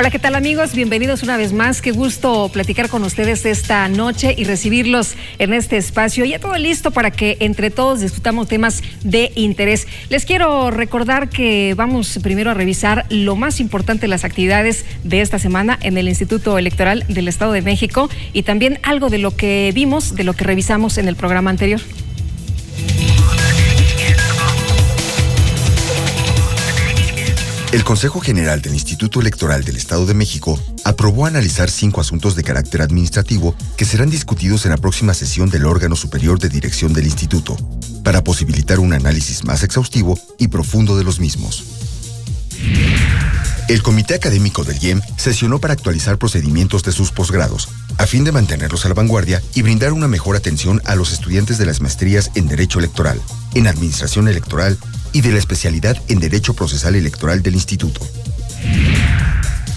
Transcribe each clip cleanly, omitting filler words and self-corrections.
Hola, ¿qué tal, amigos? Bienvenidos una vez más. Qué gusto platicar con ustedes esta noche y recibirlos en este espacio. Ya todo listo para que entre todos discutamos temas de interés. Les quiero recordar que vamos primero a revisar lo más importante de las actividades de esta semana en el Instituto Electoral del Estado de México y también algo de lo que vimos, de lo que revisamos en el programa anterior. El Consejo General del Instituto Electoral del Estado de México aprobó analizar 5 asuntos de carácter administrativo que serán discutidos en la próxima sesión del órgano superior de dirección del instituto, para posibilitar un análisis más exhaustivo y profundo de los mismos. El Comité Académico del IEM sesionó para actualizar procedimientos de sus posgrados, a fin de mantenerlos a la vanguardia y brindar una mejor atención a los estudiantes de las maestrías en Derecho Electoral, en Administración Electoral y de la especialidad en Derecho Procesal Electoral del Instituto.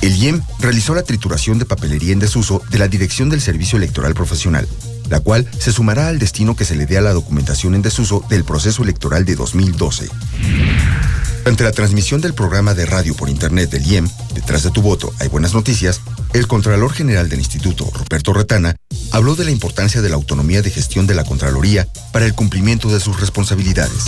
El IEM realizó la trituración de papelería en desuso de la Dirección del Servicio Electoral Profesional, la cual se sumará al destino que se le dé a la documentación en desuso del proceso electoral de 2012. Ante la transmisión del programa de radio por internet del IEM, Detrás de tu voto hay buenas noticias, el Contralor General del Instituto, Ruperto Retana, habló de la importancia de la autonomía de gestión de la Contraloría para el cumplimiento de sus responsabilidades.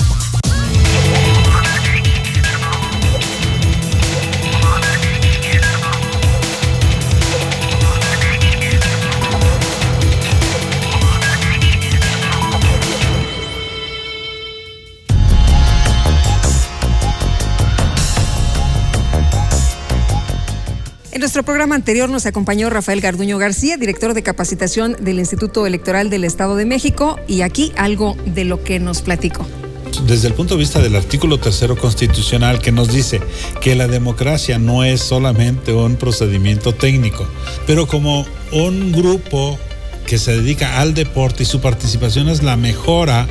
En nuestro programa anterior nos acompañó Rafael Garduño García, director de capacitación del Instituto Electoral del Estado de México, y aquí algo de lo que nos platicó. Desde el punto de vista del artículo 3 constitucional, que nos dice que la democracia no es solamente un procedimiento técnico, pero como un grupo que se dedica al deporte y su participación es la mejora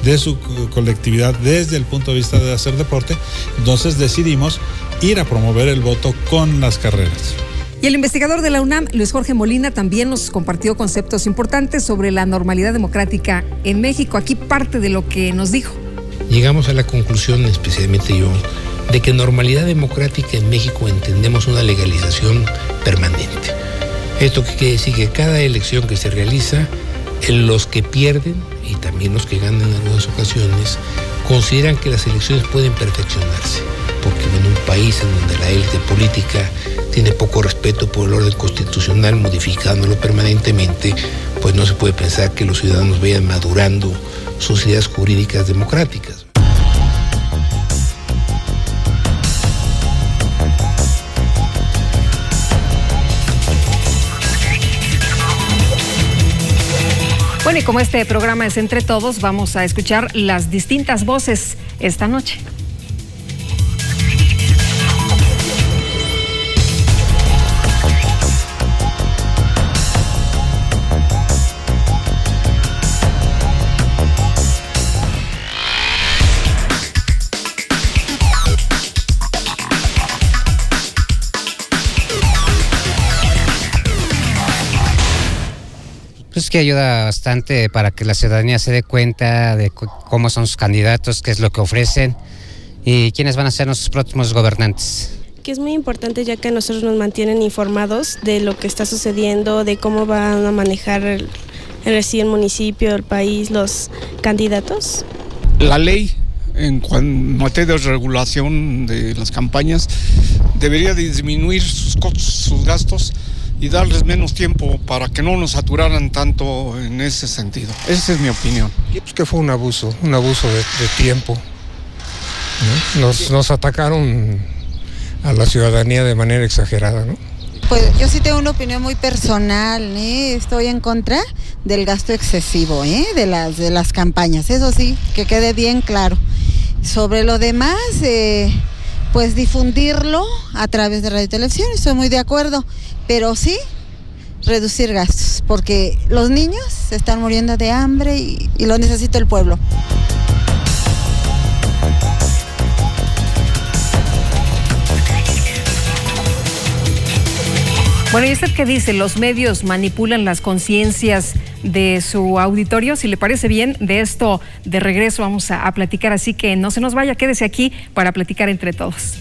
de su colectividad desde el punto de vista de hacer deporte, entonces decidimos ir a promover el voto con las carreras. Y el investigador de la UNAM, Luis Jorge Molina, también nos compartió conceptos importantes sobre la normalidad democrática en México. Aquí parte de lo que nos dijo. Llegamos a la conclusión, especialmente yo, de que normalidad democrática en México entendemos una legalización permanente. Esto quiere decir que cada elección que se realiza, los que pierden y también los que ganan en algunas ocasiones, consideran que las elecciones pueden perfeccionarse, porque en un país en donde la élite política tiene poco respeto por el orden constitucional, modificándolo permanentemente, pues no se puede pensar que los ciudadanos vayan madurando sus ideas jurídicas democráticas. Bueno, y como este programa es entre todos, vamos a escuchar las distintas voces esta noche. Pues que ayuda bastante para que la ciudadanía se dé cuenta de cómo son sus candidatos, qué es lo que ofrecen y quiénes van a ser nuestros próximos gobernantes. Que es muy importante, ya que a nosotros nos mantienen informados de lo que está sucediendo, de cómo van a manejar el municipio, el país, los candidatos. La ley en materia de regulación de las campañas debería disminuir sus costos, sus gastos, y darles menos tiempo para que no nos saturaran tanto en ese sentido. Esa es mi opinión. Pues que fue un abuso de tiempo, ¿no? Nos atacaron a la ciudadanía de manera exagerada, ¿no? Pues yo sí tengo una opinión muy personal, estoy en contra del gasto excesivo, de las campañas, eso sí, que quede bien claro. Sobre lo demás, pues difundirlo a través de radio y televisión, estoy muy de acuerdo, pero sí reducir gastos, porque los niños se están muriendo de hambre y lo necesita el pueblo. Bueno, ¿y usted qué dice? ¿Los medios manipulan las conciencias de su auditorio? Si le parece bien, de esto de regreso vamos a platicar, así que no se nos vaya, quédese aquí para platicar entre todos.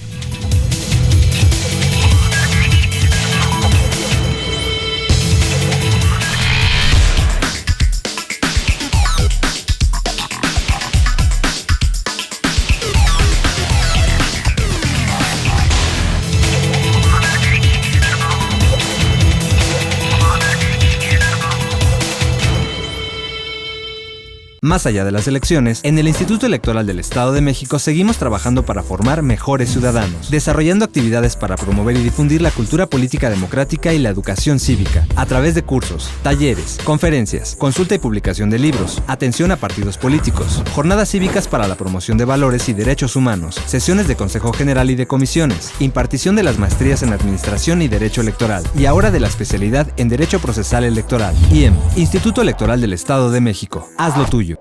Más allá de las elecciones, en el Instituto Electoral del Estado de México seguimos trabajando para formar mejores ciudadanos, desarrollando actividades para promover y difundir la cultura política democrática y la educación cívica, a través de cursos, talleres, conferencias, consulta y publicación de libros, atención a partidos políticos, jornadas cívicas para la promoción de valores y derechos humanos, sesiones de Consejo General y de comisiones, impartición de las maestrías en Administración y Derecho Electoral, y ahora de la especialidad en Derecho Procesal Electoral. IEM, Instituto Electoral del Estado de México. Haz lo tuyo.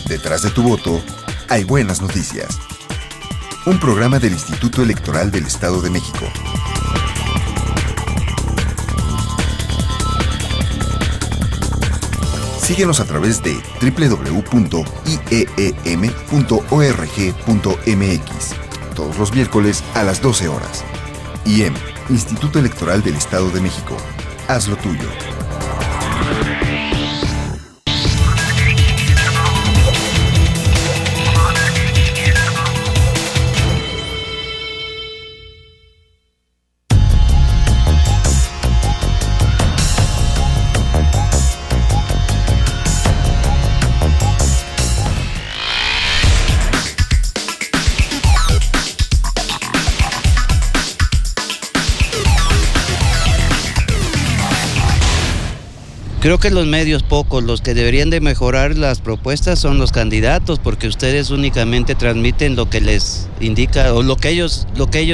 Detrás de tu voto hay buenas noticias. Un programa del Instituto Electoral del Estado de México. Síguenos a través de www.ieem.org.mx todos los miércoles a las 12 horas. IEM, Instituto Electoral del Estado de México. Haz lo tuyo. Creo que los medios pocos, los que deberían de mejorar las propuestas son los candidatos, porque ustedes únicamente transmiten lo que les indica o lo que ellos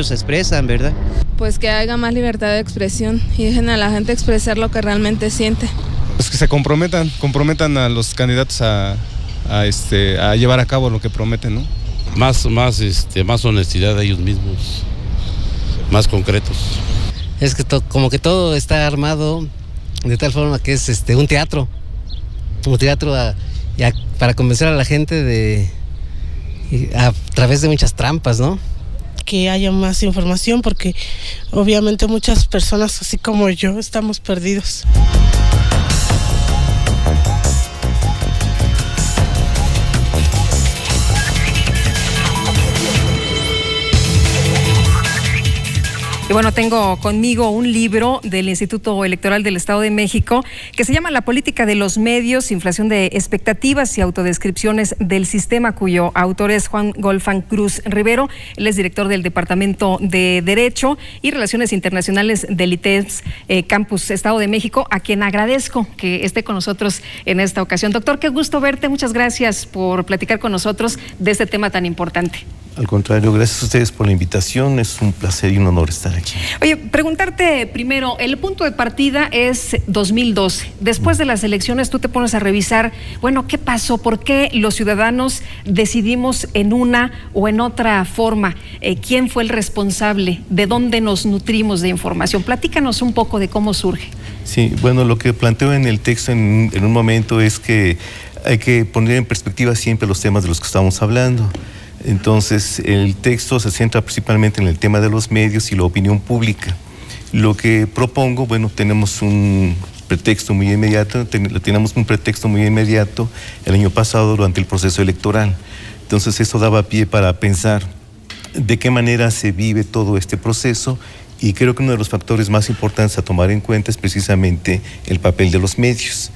expresan, ¿verdad? Pues que haya más libertad de expresión y dejen a la gente expresar lo que realmente siente. Pues que se comprometan a los candidatos a llevar a cabo lo que prometen, ¿no? Más honestidad de ellos mismos, más concretos. Es que como que todo está armado de tal forma que es un teatro para convencer a la gente a través de muchas trampas, ¿no? Que haya más información, porque obviamente muchas personas, así como yo, estamos perdidos. Y bueno, tengo conmigo un libro del Instituto Electoral del Estado de México que se llama La política de los medios, inflación de expectativas y autodescripciones del sistema, cuyo autor es Juan Golfán Cruz Rivero. Él es director del Departamento de Derecho y Relaciones Internacionales del ITESP Campus Estado de México, a quien agradezco que esté con nosotros en esta ocasión. Doctor, qué gusto verte. Muchas gracias por platicar con nosotros de este tema tan importante. Al contrario, gracias a ustedes por la invitación, es un placer y un honor estar aquí. Oye, preguntarte primero, el punto de partida es 2012. Después de las elecciones tú te pones a revisar, bueno, ¿qué pasó? ¿Por qué los ciudadanos decidimos en una o en otra forma? ¿Quién fue el responsable? ¿De dónde nos nutrimos de información? Platícanos un poco de cómo surge. Sí, bueno, lo que planteo en el texto en un momento es que hay que poner en perspectiva siempre los temas de los que estamos hablando. Entonces, el texto se centra principalmente en el tema de los medios y la opinión pública. Lo que propongo, bueno, tenemos un pretexto muy inmediato el año pasado durante el proceso electoral. Entonces, eso daba pie para pensar de qué manera se vive todo este proceso, y creo que uno de los factores más importantes a tomar en cuenta es precisamente el papel de los medios.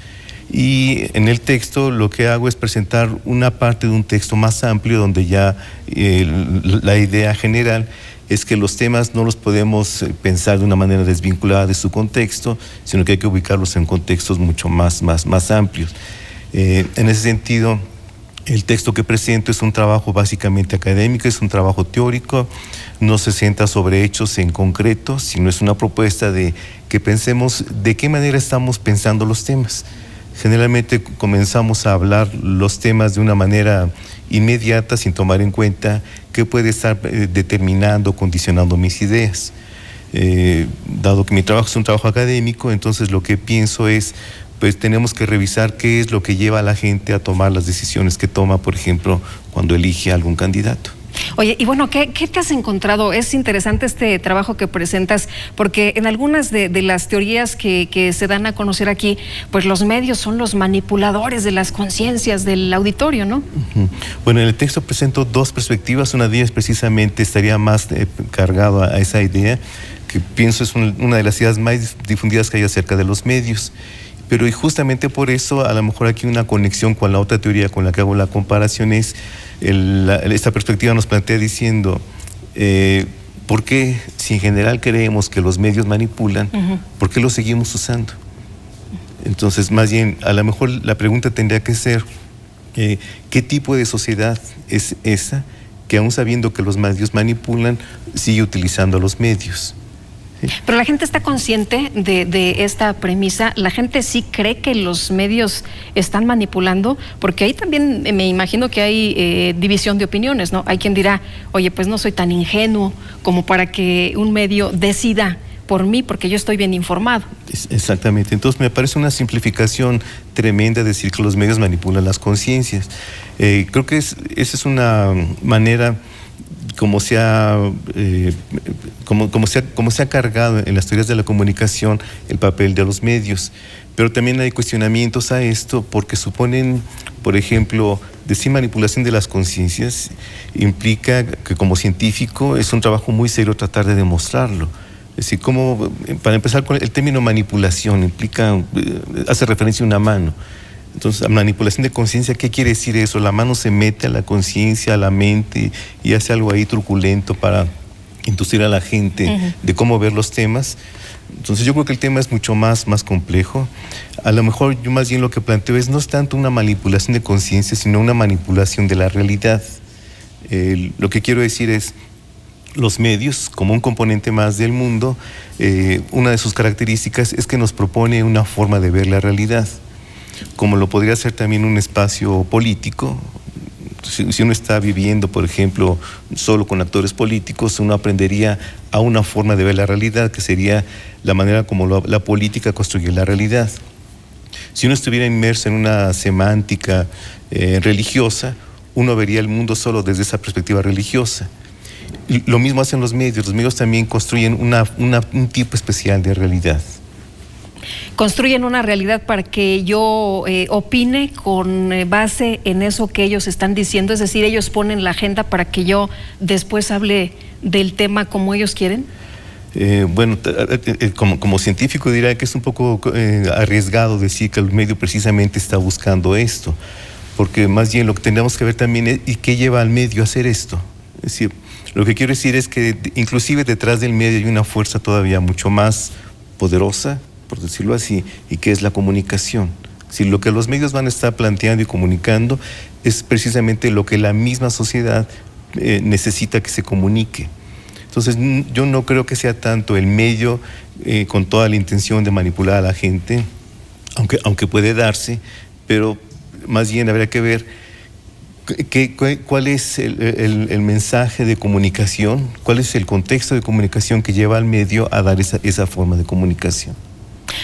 Y en el texto lo que hago es presentar una parte de un texto más amplio, donde ya la idea general es que los temas no los podemos pensar de una manera desvinculada de su contexto, sino que hay que ubicarlos en contextos mucho más amplios. En ese sentido, el texto que presento es un trabajo básicamente académico, es un trabajo teórico, no se centra sobre hechos en concreto, sino es una propuesta de que pensemos de qué manera estamos pensando los temas. Generalmente comenzamos a hablar los temas de una manera inmediata, sin tomar en cuenta qué puede estar determinando, condicionando mis ideas. Dado que mi trabajo es un trabajo académico, entonces lo que pienso es, pues tenemos que revisar qué es lo que lleva a la gente a tomar las decisiones que toma, por ejemplo, cuando elige a algún candidato. Oye, y bueno, ¿qué te has encontrado? Es interesante este trabajo que presentas, porque en algunas de las teorías que se dan a conocer aquí, pues los medios son los manipuladores de las conciencias del auditorio, ¿no? Bueno, en el texto presento dos perspectivas. Una de ellas precisamente estaría más cargado a esa idea, que pienso es una de las ideas más difundidas que hay acerca de los medios. Pero y justamente por eso, a lo mejor aquí una conexión con la otra teoría con la que hago la comparación es, esta perspectiva nos plantea diciendo, ¿por qué, si en general creemos que los medios manipulan, por qué los seguimos usando? Entonces, más bien, a lo mejor la pregunta tendría que ser, ¿qué tipo de sociedad es esa que, aún sabiendo que los medios manipulan, sigue utilizando los medios? ¿Sí? Pero la gente está consciente de esta premisa. La gente sí cree que los medios están manipulando, porque ahí también me imagino que hay división de opiniones, ¿no? Hay quien dirá, oye, pues no soy tan ingenuo como para que un medio decida por mí, porque yo estoy bien informado. Exactamente. Entonces me parece una simplificación tremenda decir que los medios manipulan las conciencias. Creo que esa es una manera como se ha cargado en las teorías de la comunicación el papel de los medios. Pero también hay cuestionamientos a esto, porque suponen, por ejemplo, decir manipulación de las conciencias implica que, como científico, es un trabajo muy serio tratar de demostrarlo. Es decir, para empezar con el término manipulación, hace referencia a una mano. Entonces, la manipulación de conciencia, ¿qué quiere decir eso? La mano se mete a la conciencia, a la mente, y hace algo ahí truculento para inducir a la gente de cómo ver los temas. Entonces, yo creo que el tema es mucho más complejo. A lo mejor yo más bien lo que planteo no es tanto una manipulación de conciencia, sino una manipulación de la realidad. Lo que quiero decir es, los medios, como un componente más del mundo, una de sus características es que nos propone una forma de ver la realidad, como lo podría ser también un espacio político. Si uno está viviendo, por ejemplo, solo con actores políticos, uno aprendería a una forma de ver la realidad, que sería la manera como la política construye la realidad. Si uno estuviera inmerso en una semántica religiosa, uno vería el mundo solo desde esa perspectiva religiosa. Lo mismo hacen los medios también construyen un tipo especial de realidad. Construyen una realidad para que yo opine con base en eso que ellos están diciendo, es decir, ellos ponen la agenda para que yo después hable del tema como ellos quieren. Bueno, como científico diría que es un poco arriesgado decir que el medio precisamente está buscando esto, porque más bien lo que tenemos que ver también es ¿y qué lleva al medio a hacer esto? Es decir, lo que quiero decir es que inclusive detrás del medio hay una fuerza todavía mucho más poderosa, por decirlo así, y que es la comunicación. Si lo que los medios van a estar planteando y comunicando es precisamente lo que la misma sociedad necesita que se comunique. Entonces, yo no creo que sea tanto el medio con toda la intención de manipular a la gente, aunque puede darse, pero más bien habría que ver ¿cuál es el mensaje de comunicación? ¿Cuál es el contexto de comunicación que lleva al medio a dar esa forma de comunicación?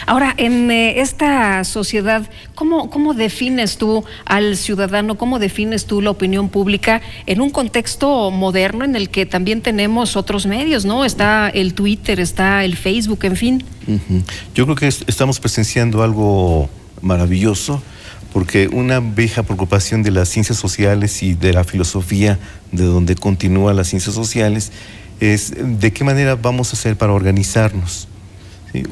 Ahora, en esta sociedad, ¿cómo defines tú al ciudadano? ¿Cómo defines tú la opinión pública en un contexto moderno en el que también tenemos otros medios, ¿no? Está el Twitter, está el Facebook, en fin. Yo creo que estamos presenciando algo maravilloso, porque una vieja preocupación de las ciencias sociales y de la filosofía, de donde continúan las ciencias sociales, es de qué manera vamos a hacer para organizarnos. ¿Sí?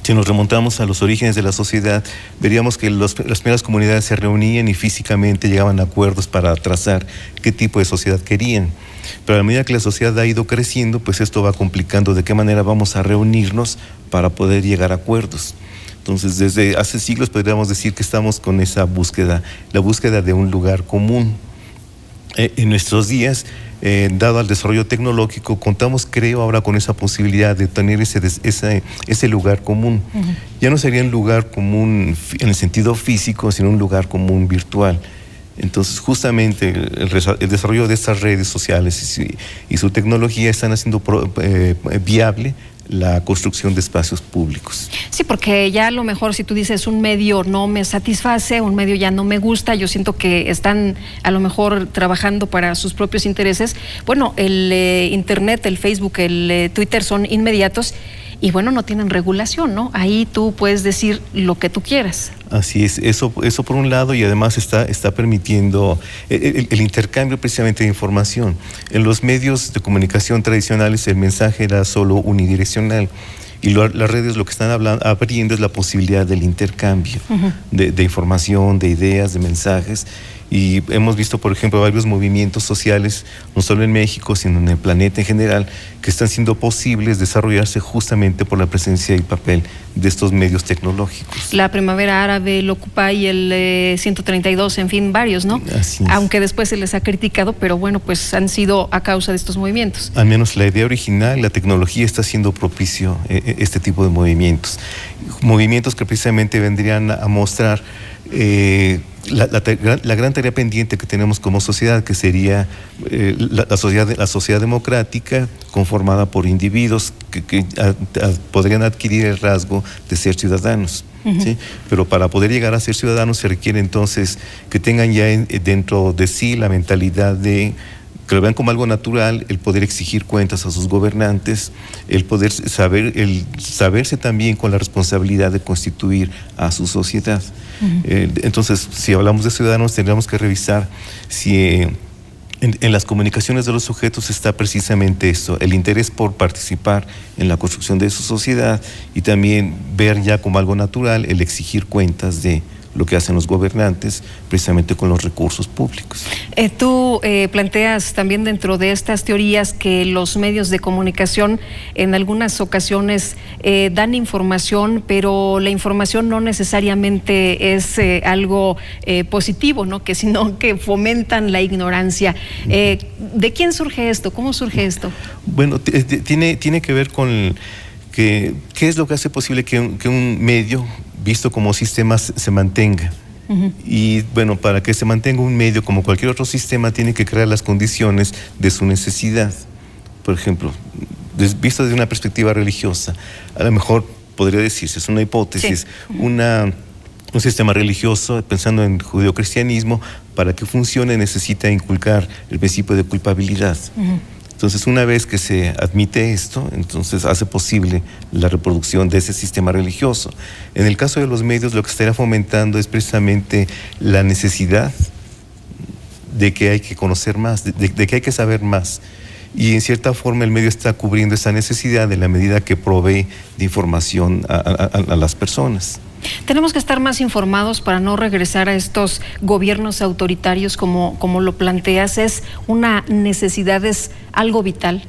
Si nos remontamos a los orígenes de la sociedad, veríamos que las primeras comunidades se reunían y físicamente llegaban a acuerdos para trazar qué tipo de sociedad querían. Pero a medida que la sociedad ha ido creciendo, pues esto va complicando de qué manera vamos a reunirnos para poder llegar a acuerdos. Entonces, desde hace siglos podríamos decir que estamos con esa búsqueda, la búsqueda de un lugar común. En nuestros días, dado al desarrollo tecnológico, contamos, creo, ahora con esa posibilidad de tener ese lugar común. Ya no sería un lugar común en el sentido físico, sino un lugar común virtual. Entonces, justamente el desarrollo de estas redes sociales y su tecnología están haciendo viable la construcción de espacios públicos. Sí, porque ya a lo mejor si tú dices un medio no me satisface, un medio ya no me gusta, yo siento que están a lo mejor trabajando para sus propios intereses. Bueno, el Internet, el Facebook, el Twitter son inmediatos y bueno, no tienen regulación, ¿no? Ahí tú puedes decir lo que tú quieras. Así es, eso por un lado, y además está permitiendo el intercambio precisamente de información. En los medios de comunicación tradicionales el mensaje era solo unidireccional. Y las redes lo que están abriendo es la posibilidad del intercambio de información, de ideas, de mensajes. Y hemos visto, por ejemplo, varios movimientos sociales, no solo en México, sino en el planeta en general, que están siendo posibles desarrollarse justamente por la presencia y papel de estos medios tecnológicos. La Primavera Árabe, el Occupy, el 132, en fin, varios, ¿no? Así es. Aunque después se les ha criticado, pero bueno, pues han sido a causa de estos movimientos. Al menos la idea original, la tecnología está siendo propicio este tipo de movimientos. Movimientos que precisamente vendrían a mostrar la gran tarea pendiente que tenemos como sociedad, que sería la sociedad democrática conformada por individuos que podrían adquirir el rasgo de ser ciudadanos. ¿Sí? Pero para poder llegar a ser ciudadanos se requiere entonces que tengan ya dentro de sí la mentalidad de que lo vean como algo natural, el poder exigir cuentas a sus gobernantes, el poder saberse también con la responsabilidad de constituir a su sociedad. Entonces, si hablamos de ciudadanos, tendríamos que revisar si en las comunicaciones de los sujetos está precisamente esto, el interés por participar en la construcción de su sociedad y también ver ya como algo natural el exigir cuentas de lo que hacen los gobernantes precisamente con los recursos públicos. Tú planteas también dentro de estas teorías que los medios de comunicación en algunas ocasiones dan información, pero la información no necesariamente es algo positivo, ¿no? Sino que fomentan la ignorancia. ¿De quién surge esto? ¿Cómo surge esto? Bueno, tiene que ver con qué es lo que hace posible que un medio visto como sistema se mantenga. Y bueno, para que se mantenga un medio como cualquier otro sistema tiene que crear las condiciones de su necesidad. Por ejemplo, visto desde una perspectiva religiosa, a lo mejor podría decirse, es una hipótesis, un sistema religioso, pensando en judeocristianismo, para que funcione necesita inculcar el principio de culpabilidad. Entonces, una vez que se admite esto, entonces hace posible la reproducción de ese sistema religioso. En el caso de los medios, lo que estaría fomentando es precisamente la necesidad de que hay que conocer más, de que hay que saber más. Y en cierta forma el medio está cubriendo esa necesidad en la medida que provee de información a las personas. Tenemos que estar más informados para no regresar a estos gobiernos autoritarios como lo planteas. ¿Es una necesidad, es algo vital?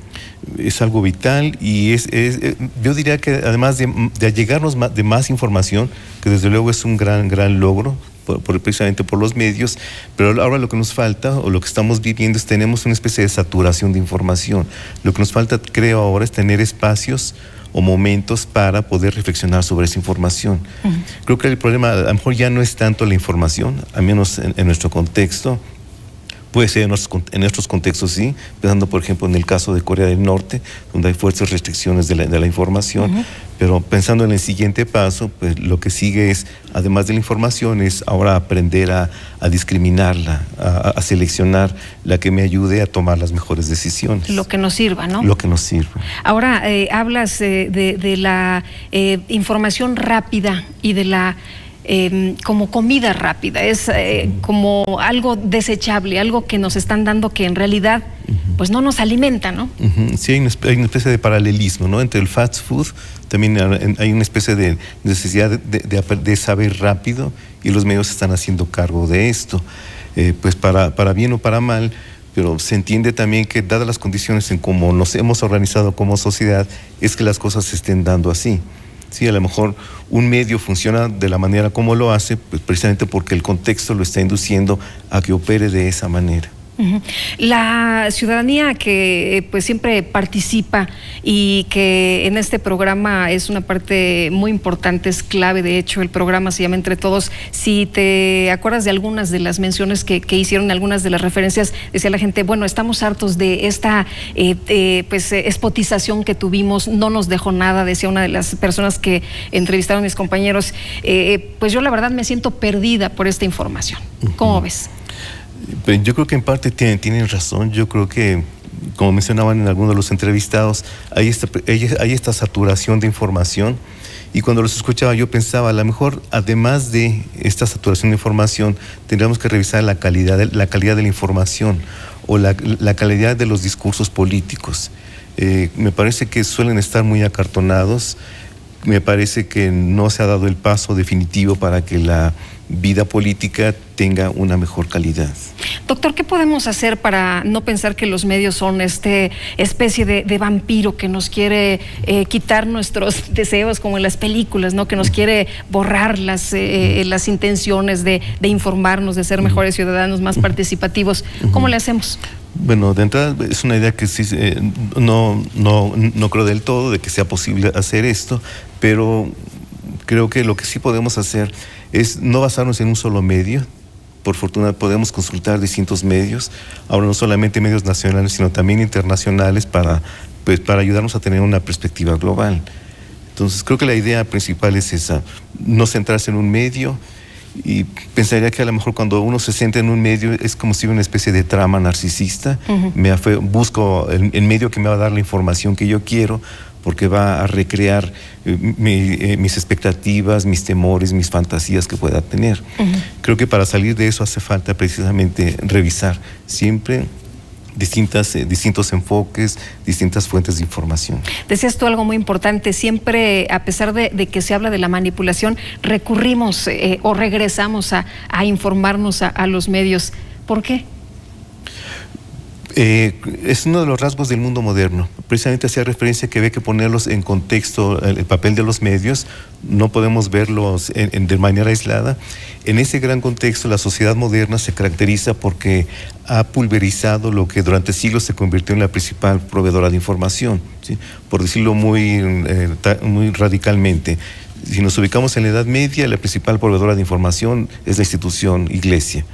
Es algo vital y yo diría que además de llegarnos de más información, que desde luego es un gran logro, precisamente por los medios, pero ahora lo que nos falta o lo que estamos viviendo es tenemos una especie de saturación de información. Lo que nos falta, creo ahora, es tener espacios o momentos para poder reflexionar sobre esa información. Creo que el problema a lo mejor ya no es tanto la información, al menos en nuestro contexto. Puede ser en nuestros contextos, sí, pensando por ejemplo en el caso de Corea del Norte, donde hay fuertes restricciones de la información, pero pensando en el siguiente paso, pues lo que sigue es, además de la información, es ahora aprender a discriminarla, a seleccionar la que me ayude a tomar las mejores decisiones. Lo que nos sirva, ¿no? Lo que nos sirva. Ahora, hablas de la información rápida y de la como comida rápida, es como algo desechable, algo que nos están dando que en realidad pues no nos alimenta, ¿no? Sí, hay una especie de paralelismo, ¿no? Entre el fast food, también hay una especie de necesidad de saber rápido y los medios están haciendo cargo de esto, pues para bien o para mal, pero se entiende también que dadas las condiciones en cómo nos hemos organizado como sociedad, es que las cosas se estén dando así. Sí, a lo mejor un medio funciona de la manera como lo hace, pues precisamente porque el contexto lo está induciendo a que opere de esa manera. La ciudadanía que pues siempre participa y que en este programa es una parte muy importante, es clave. De hecho, el programa se llama Entre Todos. Si te acuerdas de algunas de las menciones que hicieron, algunas de las referencias, decía la gente, bueno, estamos hartos de esta espotización que tuvimos, no nos dejó nada, decía una de las personas que entrevistaron mis compañeros. Pues yo la verdad me siento perdida por esta información. ¿Cómo ves? Yo creo que en parte tienen razón. Yo creo que, como mencionaban en algunos de los entrevistados, hay esta saturación de información. Y cuando los escuchaba yo pensaba, a lo mejor además de esta saturación de información, tendríamos que revisar la calidad de la información o la calidad de los discursos políticos. Me parece que suelen estar muy acartonados. me parece que no se ha dado el paso definitivo para que la vida política tenga una mejor calidad. Doctor, ¿qué podemos hacer para no pensar que los medios son especie de vampiro que nos quiere quitar nuestros deseos, como en las películas, ¿no? Que nos quiere borrar las intenciones de informarnos, de ser mejores ciudadanos, más participativos? ¿Cómo le hacemos? Bueno, de entrada es una idea que sí, no creo del todo de que sea posible hacer esto, pero creo que lo que sí podemos hacer es no basarnos en un solo medio. Por fortuna podemos consultar distintos medios, ahora no solamente medios nacionales, sino también internacionales para ayudarnos a tener una perspectiva global. Entonces creo que la idea principal es esa, no centrarse en un medio, y pensaría que a lo mejor cuando uno se centra en un medio es como si hubiera una especie de trama narcisista. Busco el medio que me va a dar la información que yo quiero, porque va a recrear mis expectativas, mis temores, mis fantasías que pueda tener. Creo que para salir de eso hace falta precisamente revisar siempre distintos enfoques, distintas fuentes de información. Decías tú algo muy importante, siempre, a pesar de que se habla de la manipulación, recurrimos o regresamos a informarnos a los medios. ¿Por qué? Es uno de los rasgos del mundo moderno. Precisamente hacía referencia que hay que ponerlos en contexto, el papel de los medios, no podemos verlos de manera aislada. En ese gran contexto, la sociedad moderna se caracteriza porque ha pulverizado lo que durante siglos se convirtió en la principal proveedora de información, ¿sí? Por decirlo muy radicalmente. Si nos ubicamos en la Edad Media, la principal proveedora de información es la institución Iglesia.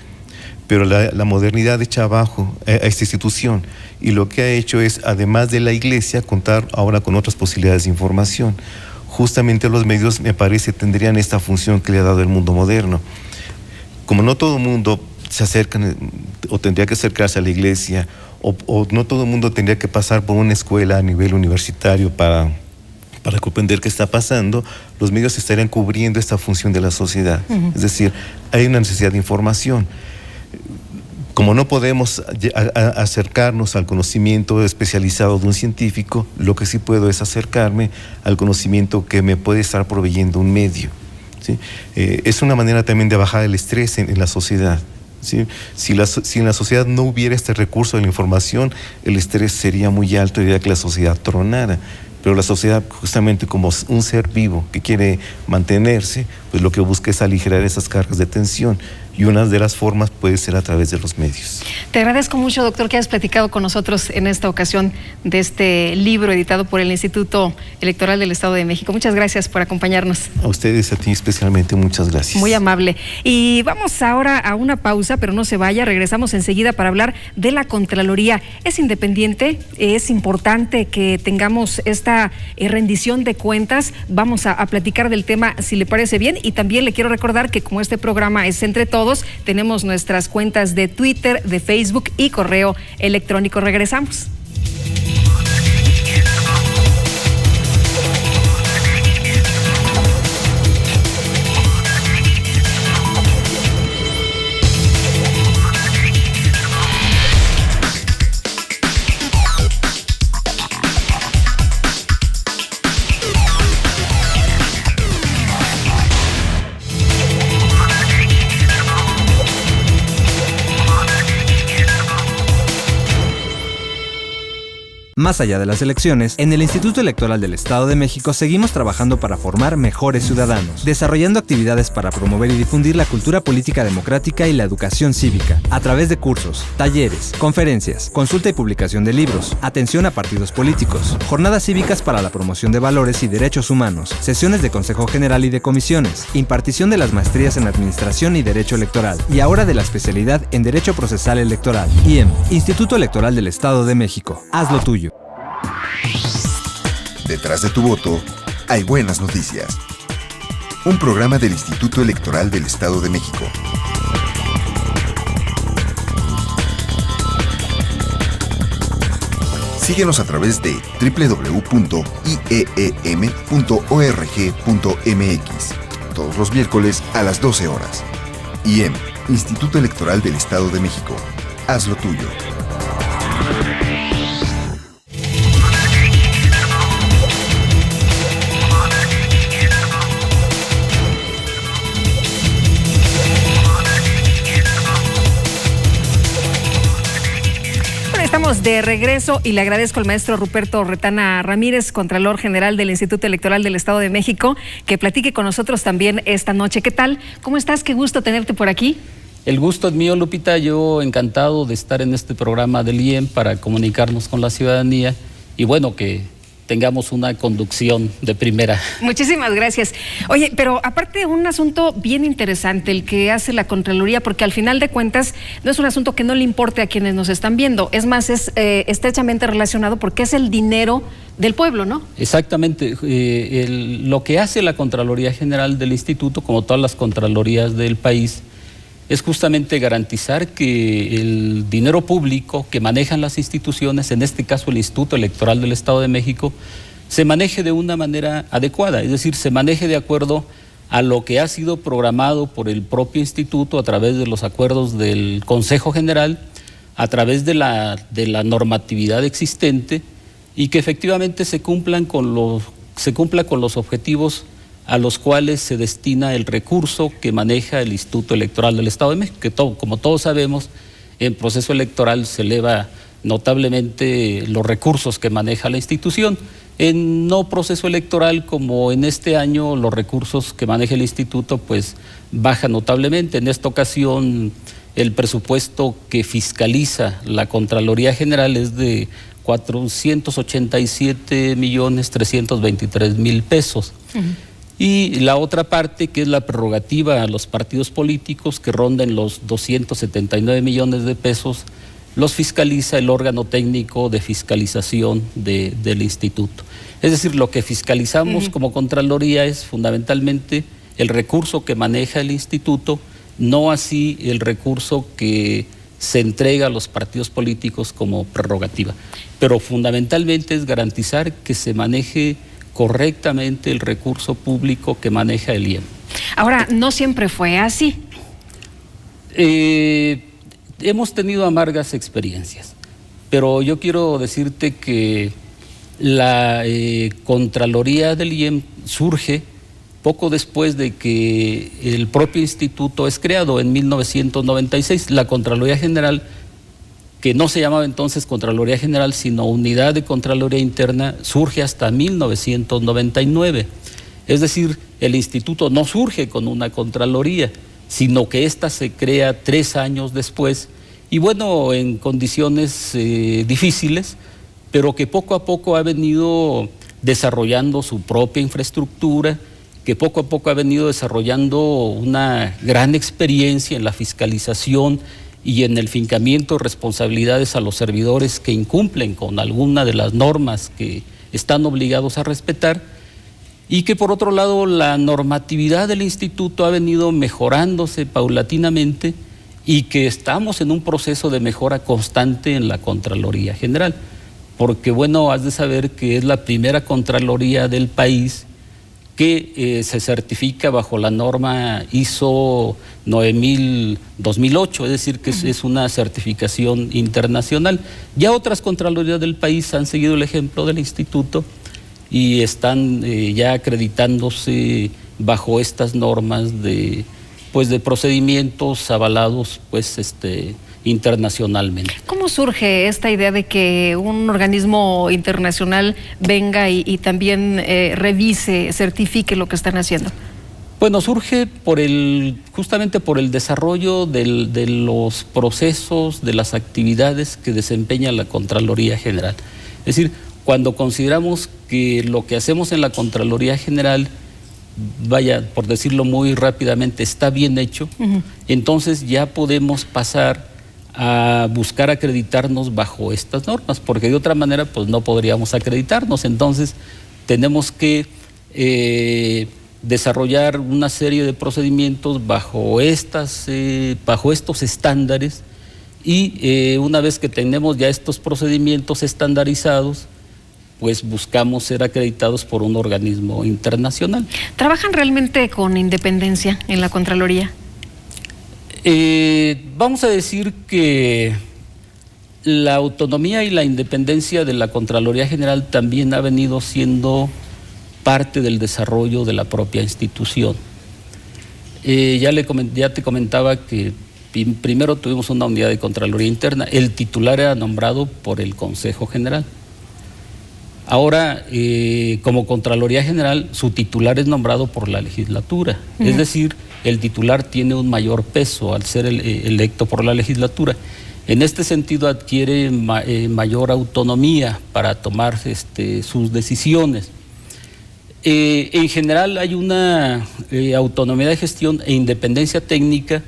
Pero la modernidad echa abajo a esta institución, y lo que ha hecho es, además de la Iglesia, contar ahora con otras posibilidades de información. Justamente los medios, me parece, tendrían esta función que le ha dado el mundo moderno. Como no todo el mundo se acerca o tendría que acercarse a la Iglesia, o no todo el mundo tendría que pasar por una escuela a nivel universitario para comprender qué está pasando, los medios estarían cubriendo esta función de la sociedad. Es decir, hay una necesidad de información. Como no podemos acercarnos al conocimiento especializado de un científico, lo que sí puedo es acercarme al conocimiento que me puede estar proveyendo un medio, ¿sí? Es una manera también de bajar el estrés en la sociedad, ¿sí? Si en la sociedad no hubiera este recurso de la información, el estrés sería muy alto y haría que la sociedad tronara. Pero la sociedad, justamente como un ser vivo que quiere mantenerse, pues lo que busca es aligerar esas cargas de tensión, y una de las formas puede ser a través de los medios. Te agradezco mucho, doctor, que hayas platicado con nosotros en esta ocasión de este libro editado por el Instituto Electoral del Estado de México. Muchas gracias por acompañarnos. A ustedes, a ti especialmente, muchas gracias. Muy amable. Y vamos ahora a una pausa, pero no se vaya, regresamos enseguida para hablar de la Contraloría. Es independiente, es importante que tengamos esta rendición de cuentas. Vamos a platicar del tema, si le parece bien, y también le quiero recordar que como este programa es entre todos, tenemos nuestras cuentas de Twitter, de Facebook y correo electrónico. Regresamos. Más allá de las elecciones, en el Instituto Electoral del Estado de México seguimos trabajando para formar mejores ciudadanos, desarrollando actividades para promover y difundir la cultura política democrática y la educación cívica, a través de cursos, talleres, conferencias, consulta y publicación de libros, atención a partidos políticos, jornadas cívicas para la promoción de valores y derechos humanos, sesiones de Consejo General y de comisiones, impartición de las maestrías en Administración y Derecho Electoral, y ahora de la especialidad en Derecho Procesal Electoral. IEM, Instituto Electoral del Estado de México. Haz lo tuyo. Detrás de tu voto hay buenas noticias. Un programa del Instituto Electoral del Estado de México. Síguenos a través de www.ieem.org.mx todos los miércoles a las 12 horas. IEM, Instituto Electoral del Estado de México. Haz lo tuyo. Estamos de regreso y le agradezco al maestro Ruperto Retana Ramírez, Contralor General del Instituto Electoral del Estado de México, que platique con nosotros también esta noche. ¿Qué tal? ¿Cómo estás? Qué gusto tenerte por aquí. El gusto es mío, Lupita. Yo encantado de estar en este programa del IEM para comunicarnos con la ciudadanía y bueno, que tengamos una conducción de primera. Muchísimas gracias. Oye, pero aparte un asunto bien interesante el que hace la Contraloría, porque al final de cuentas no es un asunto que no le importe a quienes nos están viendo, es más, es estrechamente relacionado porque es el dinero del pueblo, ¿no? Exactamente. Lo que hace la Contraloría General del Instituto, como todas las Contralorías del país, es justamente garantizar que el dinero público que manejan las instituciones, en este caso el Instituto Electoral del Estado de México, se maneje de una manera adecuada, es decir, se maneje de acuerdo a lo que ha sido programado por el propio instituto a través de los acuerdos del Consejo General, a través de la normatividad existente y que efectivamente se cumpla con los objetivos a los cuales se destina el recurso que maneja el Instituto Electoral del Estado de México, que como todos sabemos, en proceso electoral se eleva notablemente los recursos que maneja la institución. En no proceso electoral, como en este año, los recursos que maneja el instituto pues bajan notablemente. En esta ocasión, el presupuesto que fiscaliza la Contraloría General es de 487.323.000 pesos. Y la otra parte, que es la prerrogativa a los partidos políticos, que rondan los 279 millones de pesos, los fiscaliza el órgano técnico de fiscalización del instituto. Es decir, lo que fiscalizamos como Contraloría es fundamentalmente el recurso que maneja el instituto, no así el recurso que se entrega a los partidos políticos como prerrogativa. Pero fundamentalmente es garantizar que se maneje correctamente el recurso público que maneja el IEM. Ahora, no siempre fue así. Hemos tenido amargas experiencias, pero yo quiero decirte que la Contraloría del IEM surge poco después de que el propio instituto es creado en 1996. La Contraloría General, que no se llamaba entonces Contraloría General, sino Unidad de Contraloría Interna, surge hasta 1999. Es decir, el instituto no surge con una Contraloría, sino que ésta se crea 3 años después, y bueno, en condiciones difíciles, pero que poco a poco ha venido desarrollando su propia infraestructura, que poco a poco ha venido desarrollando una gran experiencia en la fiscalización y en el fincamiento de responsabilidades a los servidores que incumplen con alguna de las normas que están obligados a respetar, y que por otro lado la normatividad del instituto ha venido mejorándose paulatinamente y que estamos en un proceso de mejora constante en la Contraloría General, porque bueno, has de saber que es la primera Contraloría del país que se certifica bajo la norma ISO 9000-2008, es decir, que es una certificación internacional. Ya otras Contralorías del país han seguido el ejemplo del instituto y están ya acreditándose bajo estas normas de procedimientos avalados internacionalmente. ¿Cómo surge esta idea de que un organismo internacional venga y también revise, certifique lo que están haciendo? Bueno, surge justamente por el desarrollo de los procesos, de las actividades que desempeña la Contraloría General. Es decir, cuando consideramos que lo que hacemos en la Contraloría General, vaya, por decirlo muy rápidamente, está bien hecho, entonces ya podemos pasar a buscar acreditarnos bajo estas normas, porque de otra manera pues no podríamos acreditarnos. Entonces tenemos que desarrollar una serie de procedimientos bajo estos estándares, y una vez que tenemos ya estos procedimientos estandarizados, pues buscamos ser acreditados por un organismo internacional. ¿Trabajan realmente con independencia en la Contraloría? Vamos a decir que la autonomía y la independencia de la Contraloría General también ha venido siendo parte del desarrollo de la propia institución. Ya te comentaba que Primero tuvimos una unidad de Contraloría Interna, el titular era nombrado por el Consejo General. Ahora, como Contraloría General, su titular es nombrado por la legislatura, es decir, el titular tiene un mayor peso al ser electo por la legislatura. En este sentido adquiere mayor autonomía para tomar sus decisiones. En general hay una autonomía de gestión e independencia técnica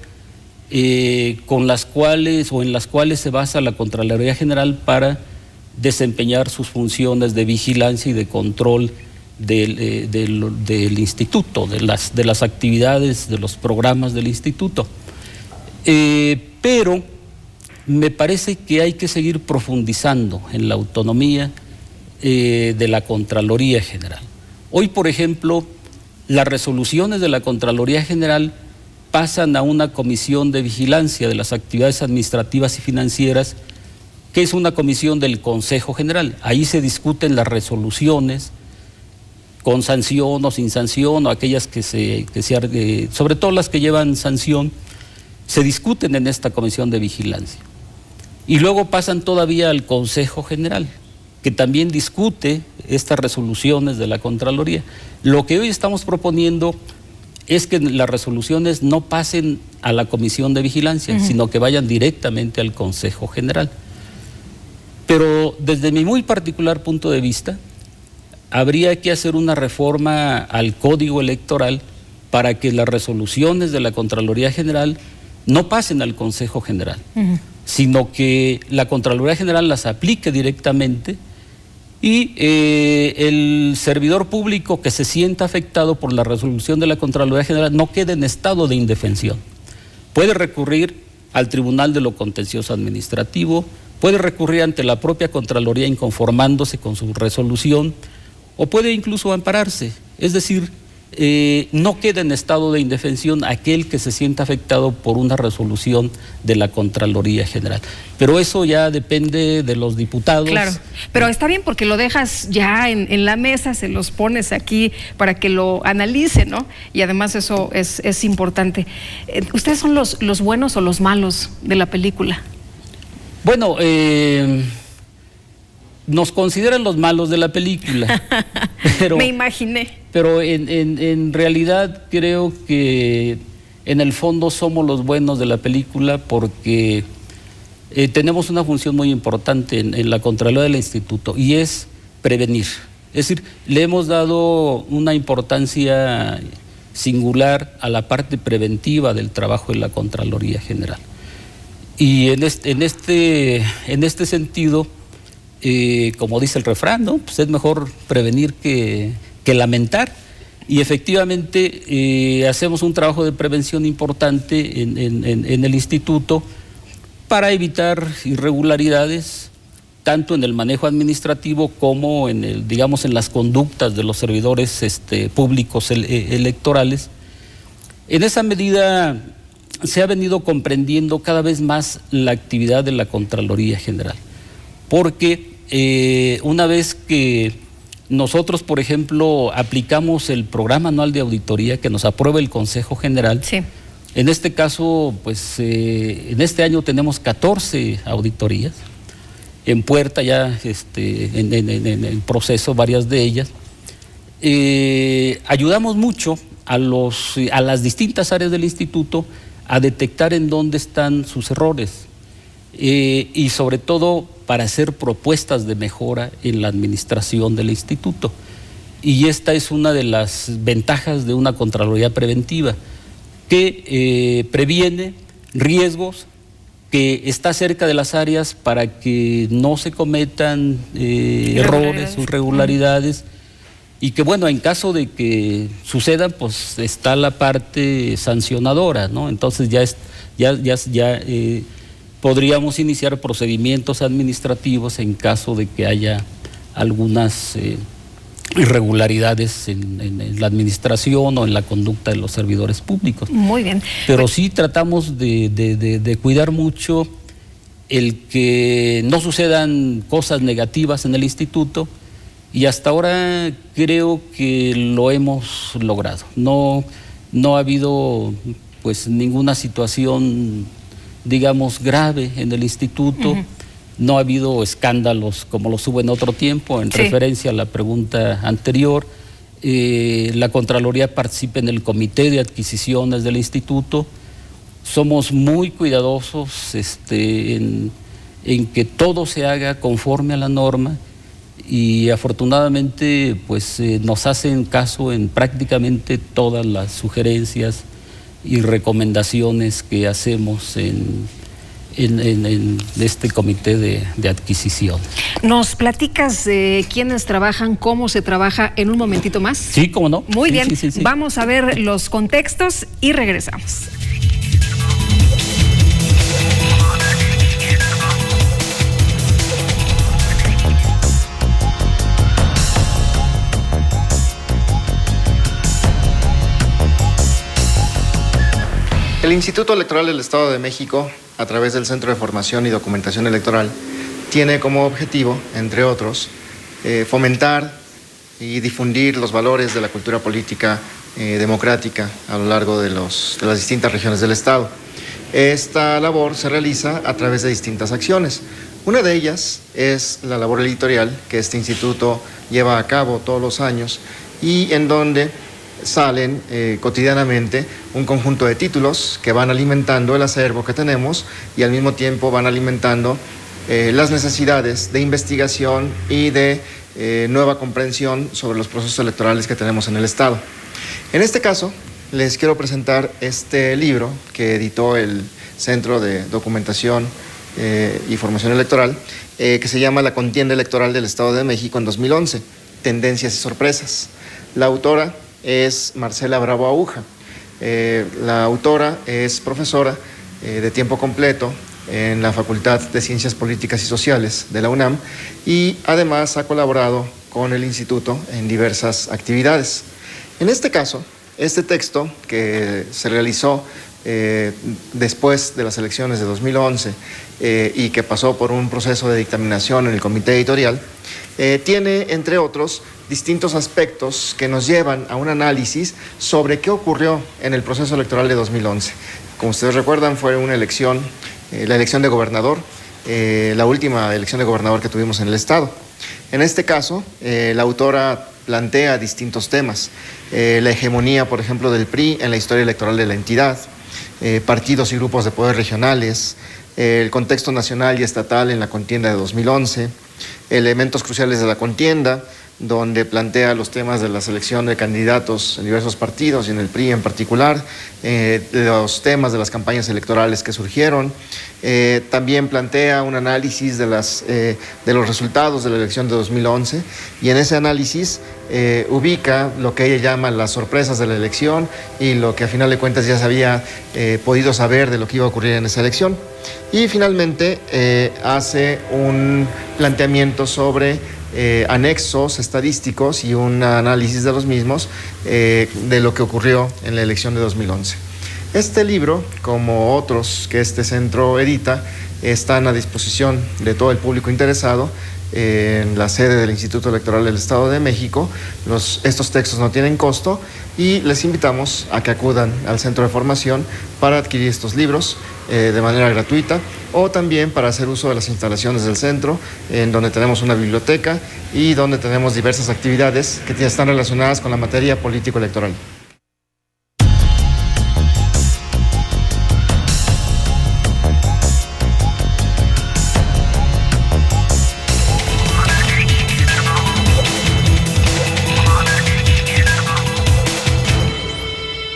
con las cuales o en las cuales se basa la Contraloría General para desempeñar sus funciones de vigilancia y de control del instituto, de las actividades, de los programas del instituto. Pero me parece que hay que seguir profundizando en la autonomía de la Contraloría General. Hoy, por ejemplo, las resoluciones de la Contraloría General pasan a una comisión de vigilancia de las actividades administrativas y financieras, que es una comisión del Consejo General. Ahí se discuten las resoluciones con sanción o sin sanción, o aquellas sobre todo las que llevan sanción, se discuten en esta comisión de vigilancia. Y luego pasan todavía al Consejo General, que también discute estas resoluciones de la Contraloría. Lo que hoy estamos proponiendo es que las resoluciones no pasen a la comisión de vigilancia, sino que vayan directamente al Consejo General. Pero desde mi muy particular punto de vista, habría que hacer una reforma al Código Electoral para que las resoluciones de la Contraloría General no pasen al Consejo General, sino que la Contraloría General las aplique directamente y el servidor público que se sienta afectado por la resolución de la Contraloría General no quede en estado de indefensión. Puede recurrir al Tribunal de lo Contencioso Administrativo, puede recurrir ante la propia Contraloría inconformándose con su resolución, o puede incluso ampararse, es decir, no queda en estado de indefensión aquel que se sienta afectado por una resolución de la Contraloría General. Pero eso ya depende de los diputados. Claro, pero está bien porque lo dejas ya en la mesa, se los pones aquí para que lo analicen, ¿no? Y además eso es importante. ¿Ustedes son los buenos o los malos de la película? Bueno, nos consideran los malos de la película. Pero, me imaginé. Pero en realidad creo que en el fondo somos los buenos de la película porque tenemos una función muy importante en la Contraloría del Instituto y es prevenir. Es decir, le hemos dado una importancia singular a la parte preventiva del trabajo de la Contraloría General. Y en este sentido, como dice el refrán, ¿no? Pues es mejor prevenir que lamentar. Y efectivamente hacemos un trabajo de prevención importante en el instituto para evitar irregularidades tanto en el manejo administrativo como en las conductas de los servidores públicos electorales. En esa medida se ha venido comprendiendo cada vez más la actividad de la Contraloría General, porque una vez que nosotros, por ejemplo, aplicamos el programa anual de auditoría que nos aprueba el Consejo General, sí. En este caso, pues en este año tenemos 14 auditorías, en puerta ya en proceso varias de ellas. Ayudamos mucho a las distintas áreas del instituto a detectar en dónde están sus errores y sobre todo para hacer propuestas de mejora en la administración del instituto. Y esta es una de las ventajas de una Contraloría preventiva, que previene riesgos, que está cerca de las áreas para que no se cometan errores o irregularidades, y que bueno, en caso de que sucedan, pues está la parte sancionadora, ¿no? Entonces ya podríamos iniciar procedimientos administrativos en caso de que haya algunas irregularidades en la administración o en la conducta de los servidores públicos. Muy bien. Pero sí tratamos de cuidar mucho el que no sucedan cosas negativas en el instituto, y hasta ahora creo que lo hemos logrado. No ha habido pues ninguna situación digamos, grave en el instituto. No ha habido escándalos como los hubo en otro tiempo, en referencia a la pregunta anterior. La Contraloría participa en el Comité de Adquisiciones del instituto. Somos muy cuidadosos en que todo se haga conforme a la norma, y afortunadamente pues nos hacen caso en prácticamente todas las sugerencias y recomendaciones que hacemos en este comité de adquisición. ¿Nos platicas de quiénes trabajan, cómo se trabaja en un momentito más? Sí, cómo no. Muy sí, bien, sí. Vamos a ver los contextos y regresamos. El Instituto Electoral del Estado de México, a través del Centro de Formación y Documentación Electoral, tiene como objetivo, entre otros, fomentar y difundir los valores de la cultura política democrática a lo largo de las distintas regiones del Estado. Esta labor se realiza a través de distintas acciones. Una de ellas es la labor editorial que este instituto lleva a cabo todos los años y en donde salen cotidianamente un conjunto de títulos que van alimentando el acervo que tenemos y al mismo tiempo van alimentando las necesidades de investigación y de nueva comprensión sobre los procesos electorales que tenemos en el Estado. En este caso, les quiero presentar este libro que editó el Centro de Documentación y Formación Electoral, que se llama La Contienda Electoral del Estado de México en 2011, Tendencias y Sorpresas. La autora es Marcela Bravo Aguja. La autora es profesora de tiempo completo en la Facultad de Ciencias Políticas y Sociales de la UNAM y además ha colaborado con el instituto en diversas actividades. En este caso, este texto que se realizó después de las elecciones de 2011 y que pasó por un proceso de dictaminación en el comité editorial, tiene, entre otros, distintos aspectos que nos llevan a un análisis sobre qué ocurrió en el proceso electoral de 2011. Como ustedes recuerdan, fue una elección, la elección de gobernador, la última elección de gobernador que tuvimos en el Estado. En este caso, la autora plantea distintos temas. La hegemonía, por ejemplo, del PRI en la historia electoral de la entidad, partidos y grupos de poder regionales, el contexto nacional y estatal en la contienda de 2011, elementos cruciales de la contienda, donde plantea los temas de la selección de candidatos en diversos partidos y en el PRI en particular, los temas de las campañas electorales que surgieron. También plantea un análisis de los resultados de la elección de 2011 y en ese análisis ubica lo que ella llama las sorpresas de la elección y lo que a final de cuentas ya se había podido saber de lo que iba a ocurrir en esa elección. Y finalmente hace un planteamiento sobre anexos estadísticos y un análisis de los mismos de lo que ocurrió en la elección de 2011. Este libro, como otros que este centro edita, están a disposición de todo el público interesado en la sede del Instituto Electoral del Estado de México. Estos textos no tienen costo y les invitamos a que acudan al centro de formación para adquirir estos libros de manera gratuita o también para hacer uso de las instalaciones del centro, en donde tenemos una biblioteca y donde tenemos diversas actividades que están relacionadas con la materia político-electoral.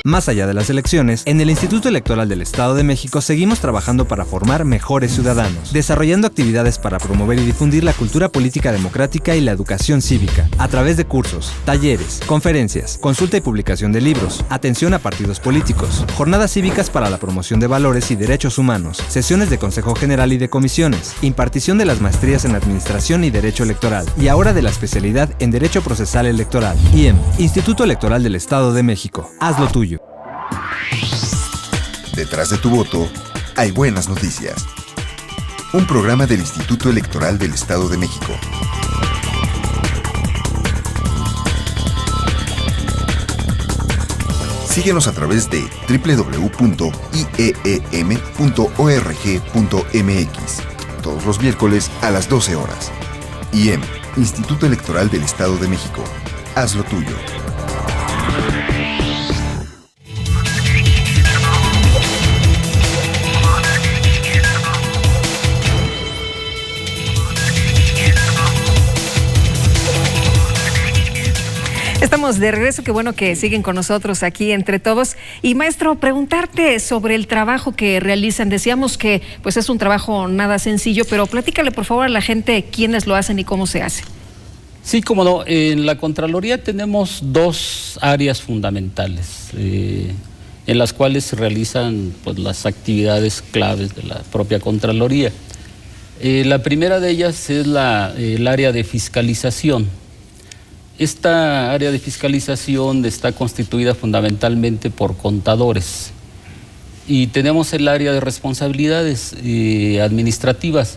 Más allá de las elecciones, en el Instituto Electoral del Estado de México seguimos trabajando para formar mejores ciudadanos, desarrollando actividades para promover y difundir la cultura política democrática y la educación cívica, a través de cursos, talleres, conferencias, consulta y publicación de libros, atención a partidos políticos, jornadas cívicas para la promoción de valores y derechos humanos, sesiones de Consejo General y de comisiones, impartición de las maestrías en Administración y Derecho Electoral, y ahora de la especialidad en Derecho Procesal Electoral. IEM, Instituto Electoral del Estado de México. Haz lo tuyo. Detrás de tu voto hay buenas noticias. Un programa del Instituto Electoral del Estado de México. Síguenos a través de www.ieem.org.mx. Todos los miércoles a las 12 horas. IEM, Instituto Electoral del Estado de México. Haz lo tuyo. Estamos de regreso, qué bueno que siguen con nosotros aquí entre todos. Y maestro, preguntarte sobre el trabajo que realizan. Decíamos que pues es un trabajo nada sencillo, pero platícale por favor a la gente quiénes lo hacen y cómo se hace. Sí, cómo no. En la Contraloría tenemos dos áreas fundamentales en las cuales se realizan pues, las actividades claves de la propia Contraloría. La primera de ellas es el área de fiscalización. Esta área de fiscalización está constituida fundamentalmente por contadores y tenemos el área de responsabilidades administrativas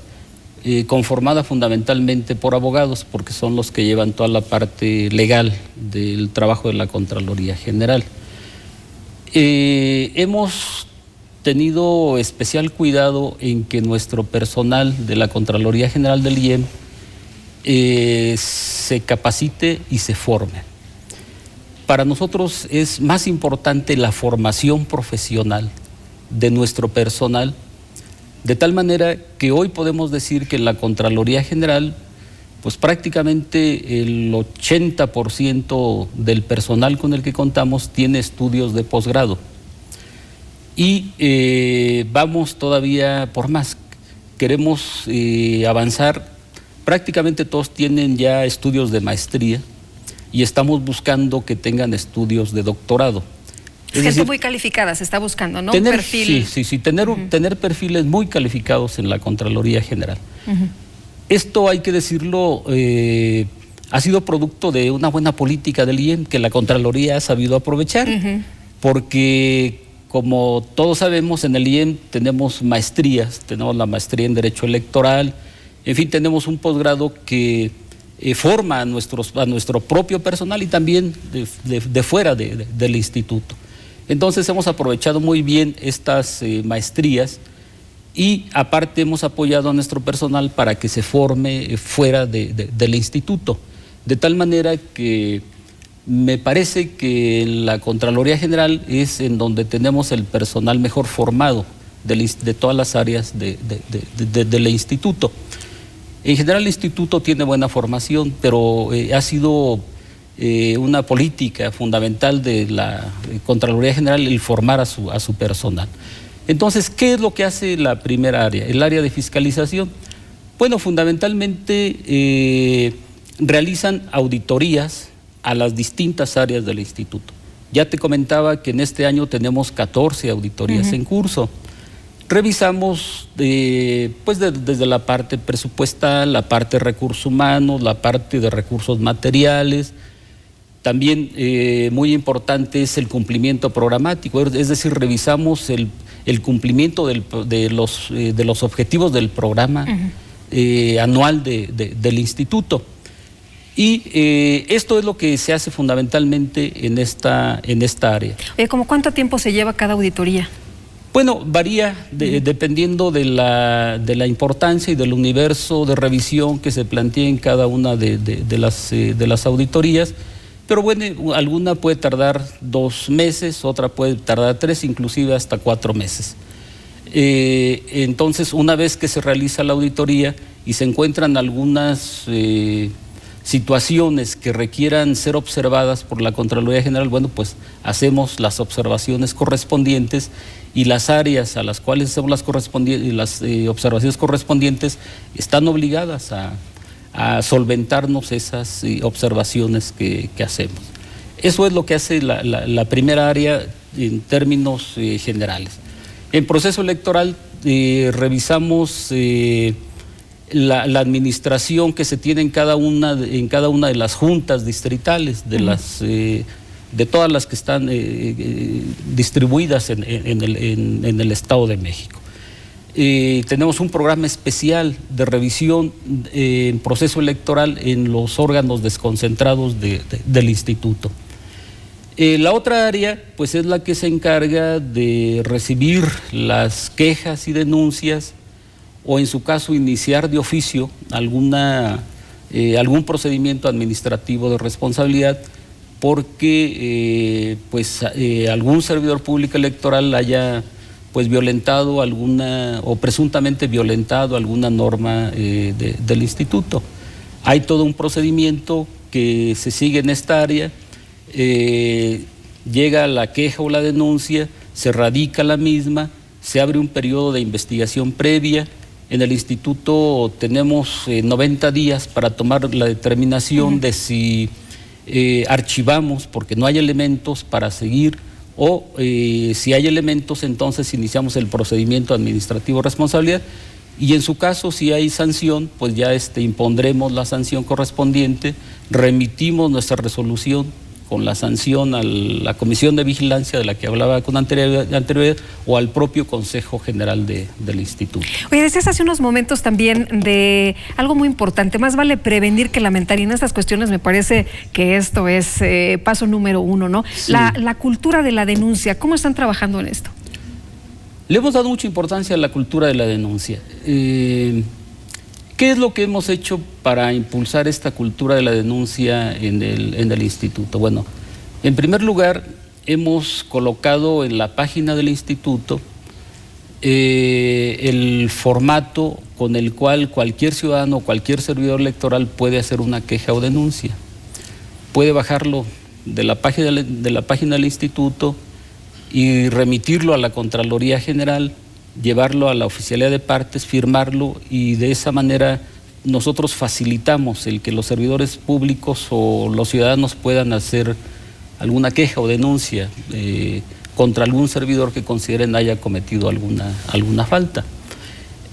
conformada fundamentalmente por abogados porque son los que llevan toda la parte legal del trabajo de la Contraloría General. Hemos tenido especial cuidado en que nuestro personal de la Contraloría General del IEM se capacite y se forme. Para nosotros es más importante la formación profesional de nuestro personal, de tal manera que hoy podemos decir que en la Contraloría General, pues prácticamente el 80% del personal con el que contamos tiene estudios de posgrado. Y vamos todavía por más, queremos avanzar. Prácticamente todos tienen ya estudios de maestría y estamos buscando que tengan estudios de doctorado. Es gente muy calificada se está buscando, ¿no? Un perfil. Sí, tener perfiles muy calificados en la Contraloría General. Esto hay que decirlo, ha sido producto de una buena política del IEM que la Contraloría ha sabido aprovechar, porque como todos sabemos en el IEM tenemos maestrías, tenemos la maestría en Derecho Electoral. En fin, tenemos un posgrado que forma a nuestro propio personal y también de fuera del instituto. Entonces hemos aprovechado muy bien estas maestrías y aparte hemos apoyado a nuestro personal para que se forme fuera del instituto. De tal manera que me parece que en la Contraloría General es en donde tenemos el personal mejor formado de todas las áreas del instituto. En general el instituto tiene buena formación, pero ha sido una política fundamental de la Contraloría General el formar a su personal. Entonces, ¿qué es lo que hace la primera área? El área de fiscalización. Bueno, fundamentalmente realizan auditorías a las distintas áreas del instituto. Ya te comentaba que en este año tenemos 14 auditorías en curso. Revisamos desde la parte presupuestal, la parte de recursos humanos, la parte de recursos materiales. También muy importante es el cumplimiento programático, es decir, revisamos el cumplimiento de los objetivos del programa anual del instituto. Y esto es lo que se hace fundamentalmente en esta área. ¿Cómo cuánto tiempo se lleva cada auditoría? Bueno, varía dependiendo de la importancia y del universo de revisión que se plantea en cada una de las auditorías, pero bueno, alguna puede tardar 2 meses, otra puede tardar 3, inclusive hasta 4 meses. Entonces, una vez que se realiza la auditoría y se encuentran algunas situaciones que requieran ser observadas por la Contraloría General, bueno, pues hacemos las observaciones correspondientes y las áreas a las cuales hacemos las observaciones correspondientes están obligadas a solventarnos esas observaciones que hacemos. Eso es lo que hace la primera área en términos generales. En proceso electoral revisamos la administración que se tiene en cada una de las juntas distritales de todas las que están distribuidas en el Estado de México. Tenemos un programa especial de revisión en proceso electoral en los órganos desconcentrados del instituto. La otra área, pues, es la que se encarga de recibir las quejas y denuncias, o en su caso iniciar de oficio algún procedimiento administrativo de responsabilidad, porque algún servidor público electoral haya pues violentado alguna o presuntamente violentado alguna norma del instituto. Hay todo un procedimiento que se sigue en esta área. Llega la queja o la denuncia, se radica la misma, se abre un periodo de investigación previa. En el instituto tenemos 90 días para tomar la determinación de si archivamos porque no hay elementos para seguir, o si hay elementos, entonces iniciamos el procedimiento administrativo de responsabilidad, y en su caso, si hay sanción, pues ya impondremos la sanción correspondiente, remitimos nuestra resolución con la sanción a la Comisión de Vigilancia de la que hablaba con anterioridad, o al propio Consejo General del Instituto. Oye, decías hace unos momentos también de algo muy importante: más vale prevenir que lamentar, y en estas cuestiones me parece que esto es paso número 1, ¿no? Sí. La cultura de la denuncia, ¿cómo están trabajando en esto? Le hemos dado mucha importancia a la cultura de la denuncia. ¿Qué es lo que hemos hecho para impulsar esta cultura de la denuncia en el instituto? Bueno, en primer lugar, hemos colocado en la página del instituto el formato con el cual cualquier ciudadano o cualquier servidor electoral puede hacer una queja o denuncia. Puede bajarlo de la página del instituto y remitirlo a la Contraloría General, llevarlo a la Oficialía de Partes, firmarlo, y de esa manera nosotros facilitamos el que los servidores públicos o los ciudadanos puedan hacer alguna queja o denuncia contra algún servidor que consideren haya cometido alguna falta.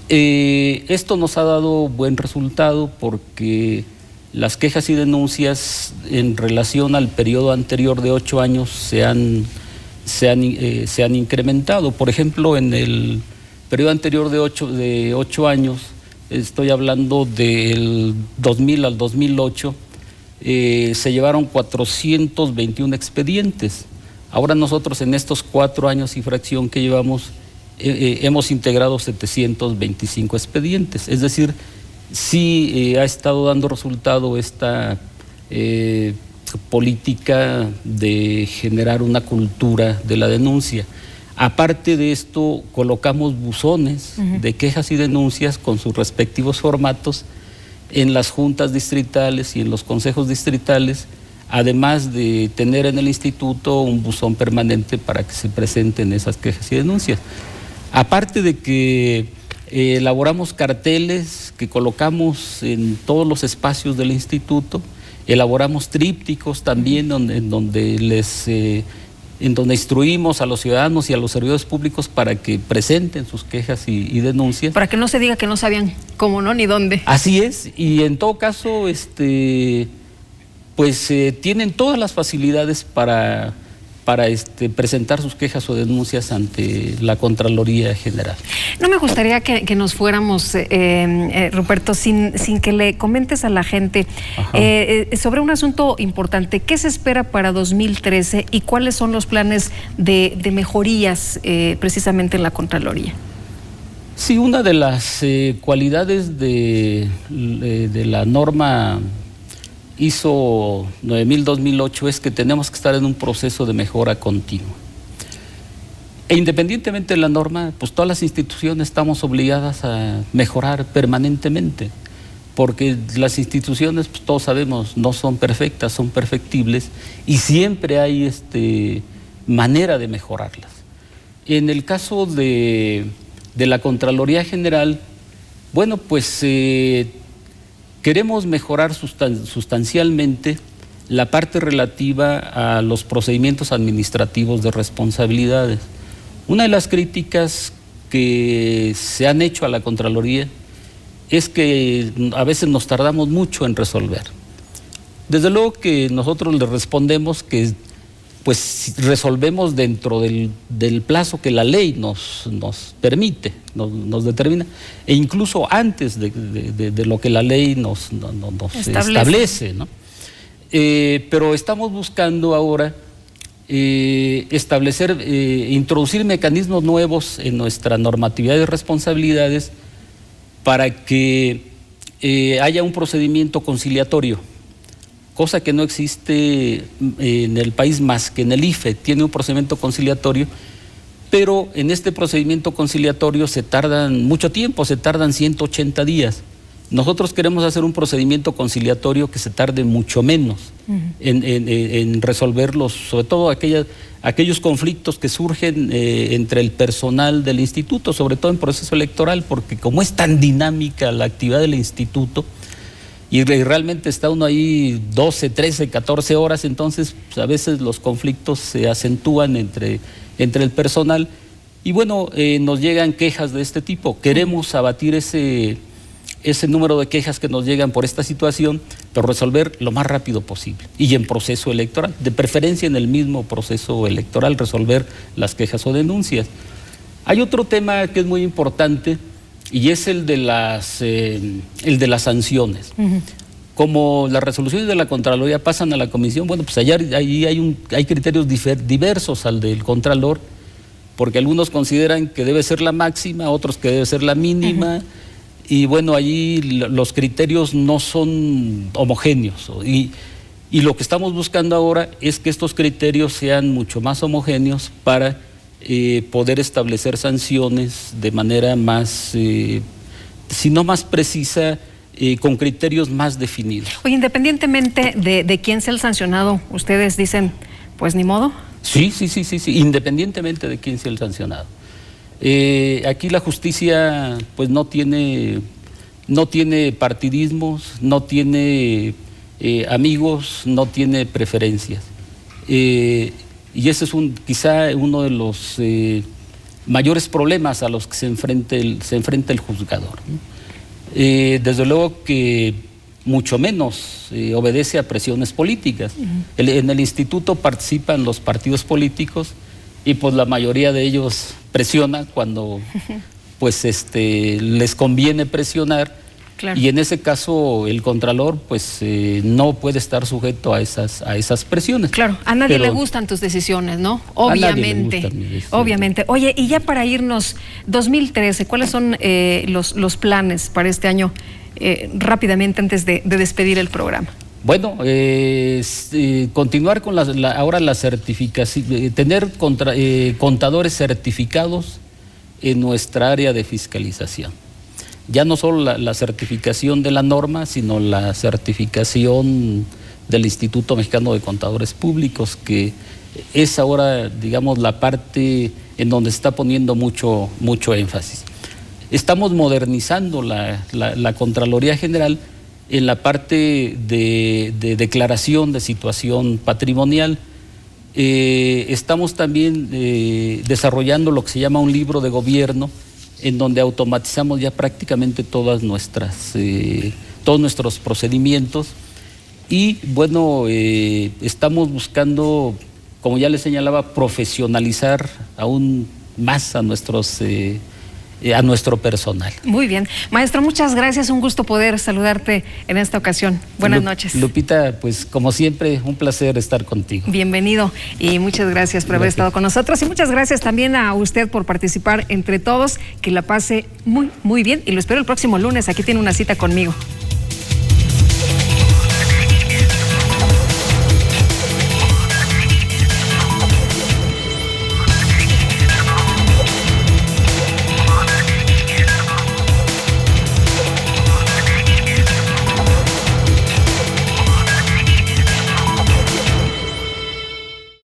Esto nos ha dado buen resultado, porque las quejas y denuncias en relación al periodo anterior de 8 años se han incrementado. Por ejemplo, en el periodo anterior de 8 años, estoy hablando del 2000 al 2008, se llevaron 421 expedientes. Ahora nosotros, en estos 4 años y fracción que llevamos, hemos integrado 725 expedientes. Es decir, sí ha estado dando resultado esta política de generar una cultura de la denuncia. Aparte de esto, colocamos buzones de quejas y denuncias con sus respectivos formatos en las juntas distritales y en los consejos distritales, además de tener en el instituto un buzón permanente para que se presenten esas quejas y denuncias. Aparte de que elaboramos carteles que colocamos en todos los espacios del instituto, elaboramos trípticos también en donde instruimos a los ciudadanos y a los servidores públicos para que presenten sus quejas y denuncias. Para que no se diga que no sabían cómo, ¿no? Ni dónde. Así es, y en todo caso, tienen todas las facilidades para presentar sus quejas o denuncias ante la Contraloría General. No me gustaría que nos fuéramos, Ruperto, sin que le comentes a la gente sobre un asunto importante. ¿Qué se espera para 2013 y cuáles son los planes de mejorías precisamente en la Contraloría? Sí, una de las cualidades de la norma ISO 9000-2008 es que tenemos que estar en un proceso de mejora continua. E independientemente de la norma, pues todas las instituciones estamos obligadas a mejorar permanentemente, porque las instituciones, pues todos sabemos, no son perfectas, son perfectibles, y siempre hay manera de mejorarlas. En el caso de la Contraloría General, bueno, pues queremos mejorar sustancialmente la parte relativa a los procedimientos administrativos de responsabilidades. Una de las críticas que se han hecho a la Contraloría es que a veces nos tardamos mucho en resolver. Desde luego que nosotros le respondemos que pues resolvemos dentro del plazo que la ley nos permite, nos determina, e incluso antes de lo que la ley nos establece, ¿no? Pero estamos buscando ahora introducir mecanismos nuevos en nuestra normatividad de responsabilidades para que haya un procedimiento conciliatorio, cosa que no existe en el país más que en el IFE, tiene un procedimiento conciliatorio, pero en este procedimiento conciliatorio se tardan mucho tiempo, se tardan 180 días. Nosotros queremos hacer un procedimiento conciliatorio que se tarde mucho menos en resolverlos, sobre todo aquellos conflictos que surgen entre el personal del instituto, sobre todo en proceso electoral, porque como es tan dinámica la actividad del instituto y realmente está uno ahí 12, 13, 14 horas, entonces pues, a veces los conflictos se acentúan entre el personal y bueno, nos llegan quejas de este tipo. Queremos abatir ese número de quejas que nos llegan por esta situación, pero resolver lo más rápido posible y en proceso electoral, de preferencia en el mismo proceso electoral, resolver las quejas o denuncias. Hay otro tema que es muy importante y es el de las sanciones. Como las resoluciones de la Contraloría pasan a la Comisión, bueno, pues ahí hay criterios diversos al del Contralor, porque algunos consideran que debe ser la máxima, otros que debe ser la mínima, y bueno, allí los criterios no son homogéneos. Y lo que estamos buscando ahora es que estos criterios sean mucho más homogéneos para poder establecer sanciones de manera más, si no más precisa, con criterios más definidos. Oye, independientemente de quién sea el sancionado, ustedes dicen, pues ni modo. Sí, independientemente de quién sea el sancionado. Aquí la justicia pues no tiene partidismos, no tiene amigos, no tiene preferencias. Y ese es quizá uno de los mayores problemas a los que se enfrenta el juzgador, ¿no? Desde luego que mucho menos obedece a presiones políticas. En el instituto participan los partidos políticos y pues la mayoría de ellos presiona cuando pues les conviene presionar. Claro. Y en ese caso el Contralor pues no puede estar sujeto a esas presiones. Claro, a nadie le gustan tus decisiones, ¿no? Obviamente. Obviamente. Oye, y ya para irnos, 2013, ¿cuáles son los planes para este año? Rápidamente antes de despedir el programa. Bueno, continuar con ahora la certificación, tener contadores certificados en nuestra área de fiscalización. Ya no solo la certificación de la norma, sino la certificación del Instituto Mexicano de Contadores Públicos, que es ahora, digamos, la parte en donde está poniendo mucho énfasis. Estamos modernizando la Contraloría General en la parte de declaración de situación patrimonial. Estamos también desarrollando lo que se llama un libro de gobierno, en donde automatizamos ya prácticamente todos nuestros procedimientos y bueno, estamos buscando, como ya les señalaba, profesionalizar aún más a nuestro personal. Muy bien. Maestro, muchas gracias, un gusto poder saludarte en esta ocasión. Buenas noches. Lupita, pues como siempre, un placer estar contigo. Bienvenido y muchas gracias por haber estado con nosotros y muchas gracias también a usted por participar entre todos. Que la pase muy bien y lo espero el próximo lunes. Aquí tiene una cita conmigo.